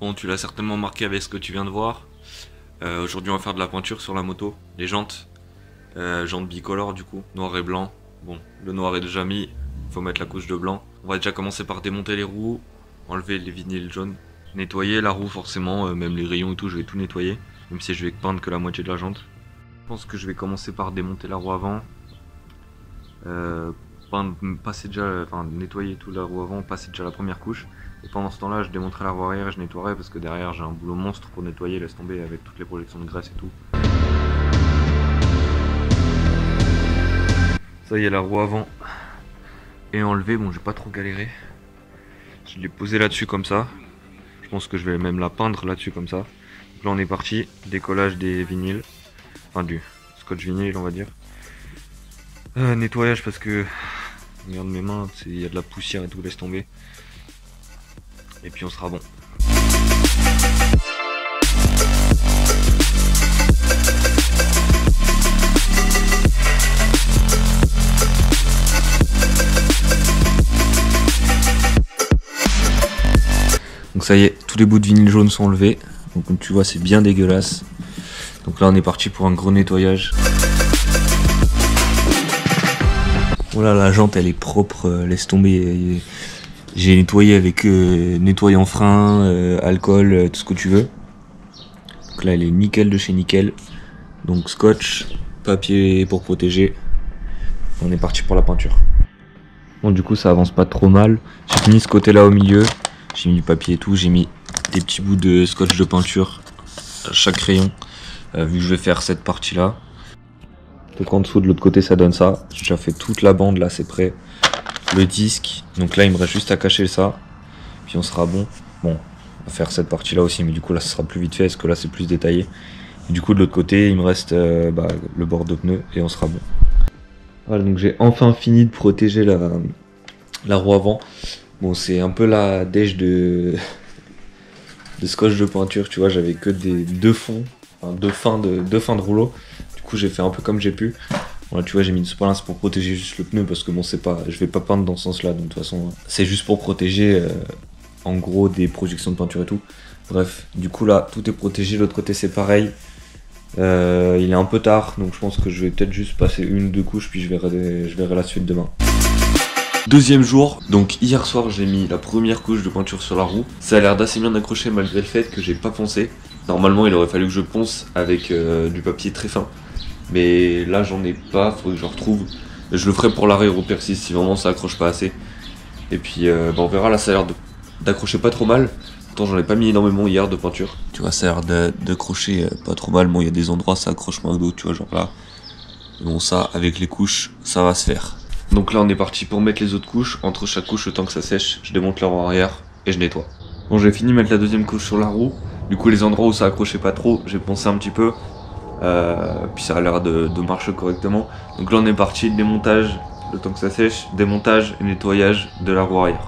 Bon, tu l'as certainement marqué avec ce que tu viens de voir. Aujourd'hui on va faire de la peinture sur la moto. Les jantes, jantes bicolores du coup, noir et blanc. Bon, le noir est déjà mis, faut mettre la couche de blanc. On va déjà commencer par démonter les roues, enlever les vinyles jaunes, nettoyer la roue forcément, même les rayons et tout, je vais tout nettoyer. Même si je vais peindre que la moitié de la jante. Je pense que je vais commencer par démonter la roue avant. Nettoyer tout la roue avant, passer déjà la première couche. Et pendant ce temps-là, je démonterai la roue arrière et je nettoierai parce que derrière j'ai un boulot monstre pour nettoyer, laisse tomber avec toutes les projections de graisse et tout. Ça y est, la roue avant est enlevée. Bon, j'ai pas trop galéré. Je l'ai posée là-dessus comme ça. Je pense que je vais même la peindre là-dessus comme ça. Donc là on est parti, décollage des vinyles. Enfin du scotch vinyle on va dire. Nettoyage parce que regarde mes mains, il y a de la poussière et tout, laisse tomber. Et puis on sera bon. Donc ça y est, tous les bouts de vinyle jaune sont enlevés. Donc comme tu vois c'est bien dégueulasse. Donc là on est parti pour un gros nettoyage. Voilà, la jante elle est propre, laisse tomber. J'ai nettoyé avec nettoyant frein, alcool, tout ce que tu veux. Donc là elle est nickel de chez nickel. Donc scotch, papier pour protéger. On est parti pour la peinture. Bon du coup ça avance pas trop mal. J'ai fini ce côté là au milieu. J'ai mis du papier et tout. J'ai mis des petits bouts de scotch de peinture à chaque rayon. Vu que je vais faire cette partie là. Donc en dessous de l'autre côté ça donne ça. J'ai déjà fait toute la bande là, c'est prêt. Le disque, donc là il me reste juste à cacher ça. Puis on sera bon. Bon, on va faire cette partie là aussi, mais du coup là ce sera plus vite fait parce que là c'est plus détaillé. Et du coup de l'autre côté il me reste le bord de pneu et on sera bon. Voilà, donc j'ai enfin fini de protéger la roue avant. Bon, c'est un peu la dèche de scotch de peinture, tu vois, j'avais que des deux fins de rouleau. Du coup j'ai fait un peu comme j'ai pu. Voilà, tu vois, j'ai mis une spalance pour protéger juste le pneu parce que bon, c'est pas, je vais pas peindre dans ce sens-là, donc de toute façon, c'est juste pour protéger en gros des projections de peinture et tout. Bref, du coup là, tout est protégé, l'autre côté c'est pareil. Il est un peu tard, donc je pense que je vais peut-être juste passer une ou deux couches, puis je verrai la suite demain. Deuxième jour, donc hier soir j'ai mis la première couche de peinture sur la roue. Ça a l'air d'assez bien accroché malgré le fait que j'ai pas poncé. Normalement il aurait fallu que je ponce avec du papier très fin. Mais là j'en ai pas, faudrait que je retrouve. Je le ferai pour l'aéropère si vraiment ça accroche pas assez. Et puis on verra, là ça a l'air d'accrocher pas trop mal. Pourtant j'en ai pas mis énormément hier de peinture. Tu vois, ça a l'air d'accrocher pas trop mal. Bon, il y a des endroits ça accroche moins que d'autres, tu vois, genre là. Bon, ça avec les couches ça va se faire. Donc là on est parti pour mettre les autres couches. Entre chaque couche, le temps que ça sèche, je démonte la roue arrière et je nettoie. Bon, j'ai fini de mettre la deuxième couche sur la roue. Du coup les endroits où ça accrochait pas trop, j'ai poncé un petit peu. Puis ça a l'air de marcher correctement. Donc là on est parti, démontage, le temps que ça sèche, démontage et nettoyage de la roue arrière.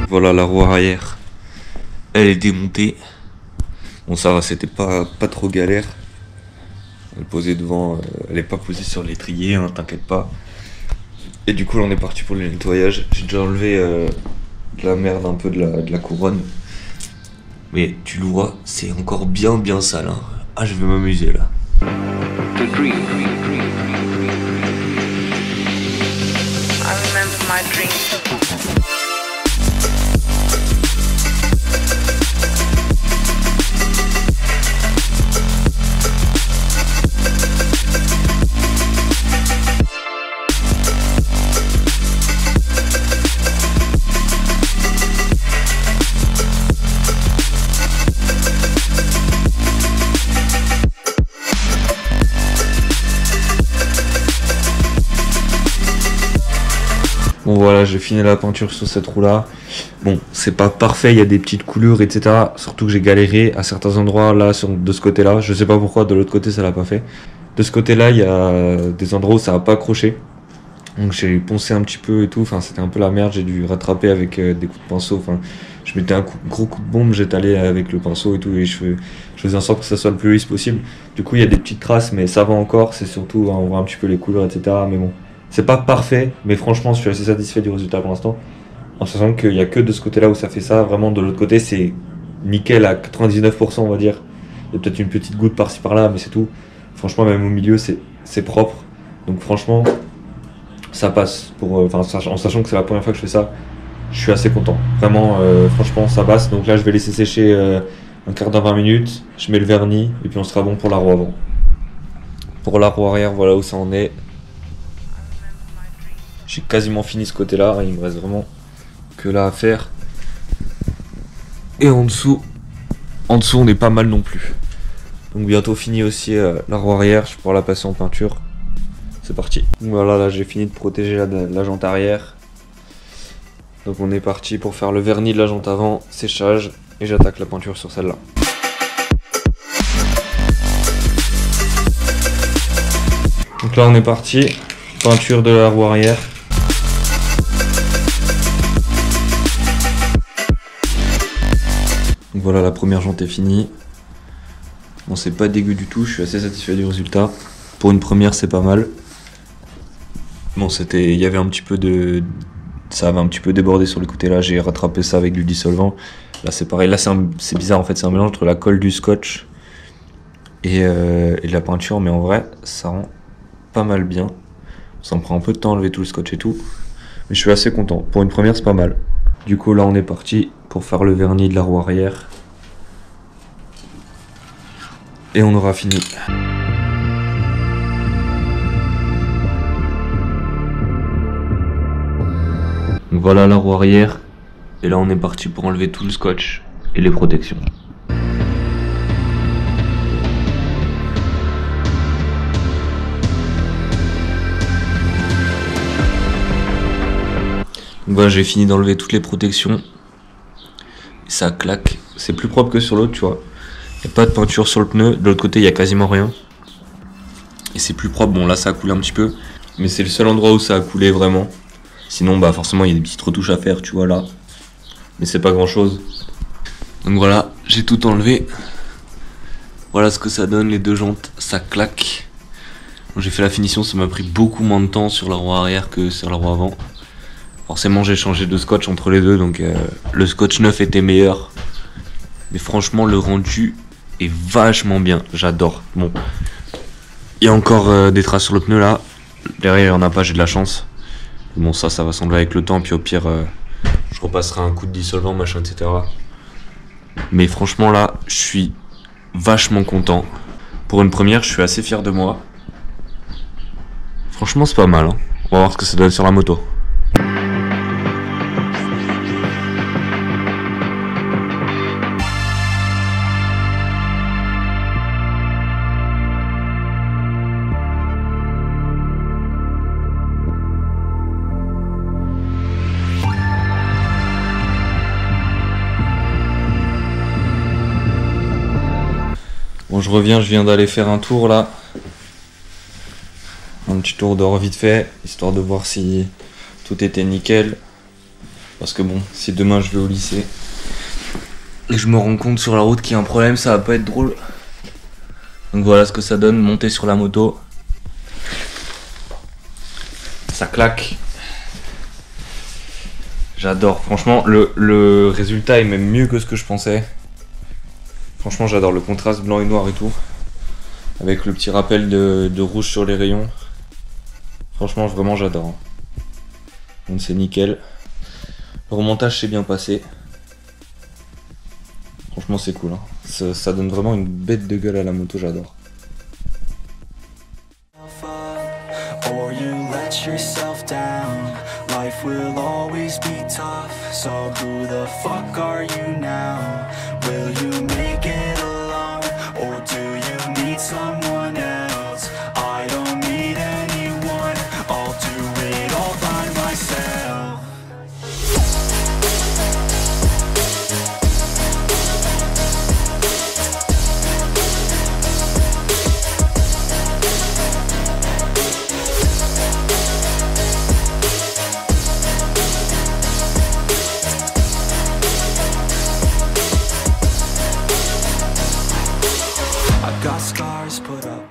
Voilà la roue arrière, elle est démontée. Bon ça va, c'était pas trop galère. Elle est posée devant, elle est pas posée sur l'étrier, hein, t'inquiète pas. Et du coup là on est parti pour le nettoyage. J'ai déjà enlevé de la merde un peu de la couronne. Mais tu le vois, c'est encore bien sale, hein. Ah, je vais m'amuser là. I remember my dreams. Bon voilà, j'ai fini la peinture sur cette roue là. Bon, c'est pas parfait, il y a des petites coulures, etc. Surtout que j'ai galéré à certains endroits là, de ce côté là. Je sais pas pourquoi, de l'autre côté ça l'a pas fait. De ce côté là, il y a des endroits où ça a pas accroché. Donc j'ai poncé un petit peu et tout, enfin c'était un peu la merde, j'ai dû rattraper avec des coups de pinceau. Enfin, je mettais un gros coup de bombe, j'étalais avec le pinceau et tout, et je faisais en sorte que ça soit le plus lisse possible. Du coup il y a des petites traces, mais ça va encore, c'est surtout, on voit un petit peu les couleurs, etc. Mais bon, c'est pas parfait, mais franchement je suis assez satisfait du résultat pour l'instant. en sachant qu'il n'y a que de ce côté-là où ça fait ça. Vraiment, de l'autre côté, c'est nickel à 99%, on va dire. Il y a peut-être une petite goutte par-ci par-là, mais c'est tout. Franchement, même au milieu, c'est propre. Donc franchement, ça passe. En sachant que c'est la première fois que je fais ça, je suis assez content. Vraiment, franchement, ça passe. Donc là, je vais laisser sécher un quart d'heure, 20 minutes. Je mets le vernis et puis on sera bon pour la roue avant. Pour la roue arrière, voilà où ça en est. J'ai quasiment fini ce côté-là. Il me reste vraiment que là à faire. Et en dessous, on est pas mal non plus. Donc bientôt fini aussi la roue arrière. Je vais pouvoir la passer en peinture. C'est parti. Donc voilà, là j'ai fini de protéger la jante arrière. Donc on est parti pour faire le vernis de la jante avant, séchage, et j'attaque la peinture sur celle-là. Donc là on est parti, peinture de la roue arrière. Donc voilà, la première jante est finie. Bon, c'est pas dégueu du tout, je suis assez satisfait du résultat. Pour une première, c'est pas mal. Bon, il y avait un petit peu de... Ça avait un petit peu débordé sur le côté là, j'ai rattrapé ça avec du dissolvant. Là c'est pareil, là c'est bizarre en fait, c'est un mélange entre la colle du scotch et de la peinture, mais en vrai ça rend pas mal bien. Ça me prend un peu de temps à enlever tout le scotch et tout, mais je suis assez content. Pour une première c'est pas mal. Du coup là on est parti pour faire le vernis de la roue arrière. Et on aura fini. Donc voilà la roue arrière, et là on est parti pour enlever tout le scotch et les protections. Donc voilà, j'ai fini d'enlever toutes les protections. Et ça claque, c'est plus propre que sur l'autre, tu vois. Il n'y a pas de peinture sur le pneu, de l'autre côté il n'y a quasiment rien. Et c'est plus propre, bon là ça a coulé un petit peu, mais c'est le seul endroit où ça a coulé vraiment. Sinon, bah forcément, il y a des petites retouches à faire, tu vois, là. Mais c'est pas grand-chose. Donc voilà, j'ai tout enlevé. Voilà ce que ça donne, les deux jantes, ça claque. Bon, j'ai fait la finition, ça m'a pris beaucoup moins de temps sur la roue arrière que sur la roue avant. Forcément, j'ai changé de scotch entre les deux, donc le scotch neuf était meilleur. Mais franchement, le rendu est vachement bien, j'adore. Bon, il y a encore des traces sur le pneu, là. Derrière, il n'y en a pas, j'ai de la chance. Bon, ça va s'enlever avec le temps, puis au pire, je repasserai un coup de dissolvant, machin, etc. Mais franchement, là, je suis vachement content. Pour une première, je suis assez fier de moi. Franchement, c'est pas mal, hein. On va voir ce que ça donne sur la moto. Bon, je reviens, je viens d'aller faire un tour là. Un petit tour dehors vite fait, histoire de voir si tout était nickel. Parce que bon, si demain je vais au lycée et je me rends compte sur la route qu'il y a un problème, ça va pas être drôle. Donc voilà ce que ça donne, monter sur la moto. Ça claque. J'adore, franchement, le résultat est même mieux que ce que je pensais. Franchement, j'adore le contraste blanc et noir et tout. Avec le petit rappel de rouge sur les rayons. Franchement, vraiment, j'adore. Donc c'est nickel. Le remontage s'est bien passé. Franchement, c'est cool. Hein. Ça donne vraiment une bête de gueule à la moto, j'adore. Life will always be tough, so who the fuck are you now? Will you make it alone, or do you need someone else? I don't need anyone, I'll do it all by myself. Got scars put up